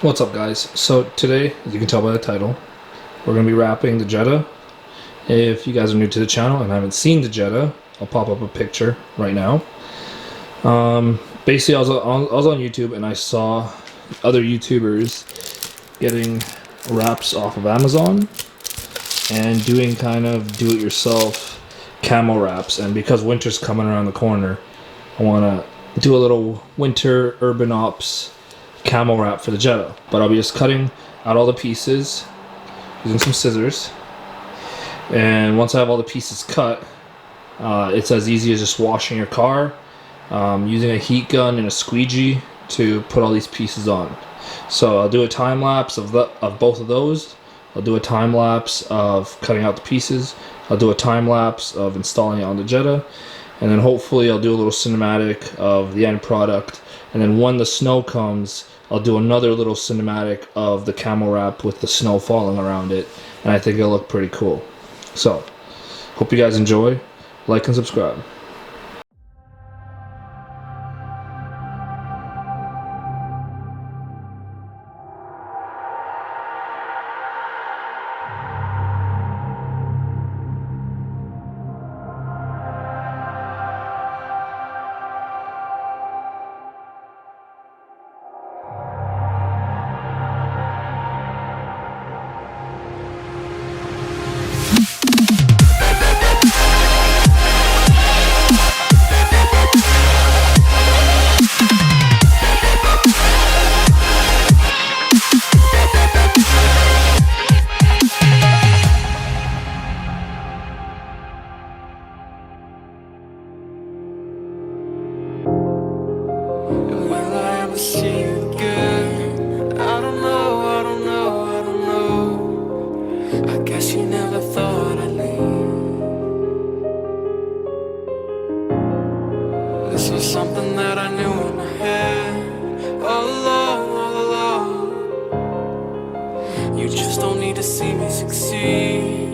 What's up, guys? So today, as you can tell by the title, we're going to be wrapping the Jetta. If you guys are new to the channel and haven't seen the Jetta, I'll pop up a picture right now. Basically, I was on YouTube and I saw other YouTubers getting wraps off of Amazon and doing kind of do-it-yourself camo wraps. And because winter's coming around the corner, I want to do a little winter Urban Ops camo wrap for the Jetta. But I'll be just cutting out all the pieces using some scissors. And once I have all the pieces cut, it's as easy as just washing your car, using a heat gun and a squeegee to put all these pieces on. So I'll do a time lapse of both of those. I'll do a time lapse of cutting out the pieces. I'll do a time lapse of installing it on the Jetta, and then hopefully I'll do a little cinematic of the end product. And then when the snow comes, I'll do another little cinematic of the camo wrap with the snow falling around it, and I think it'll look pretty cool. So, hope you guys enjoy. Like and subscribe. Will I ever see you again? I don't know, I don't know, I don't know. I guess you never thought I'd leave. This was something that I knew in my head all along, all along. You just don't need to see me succeed.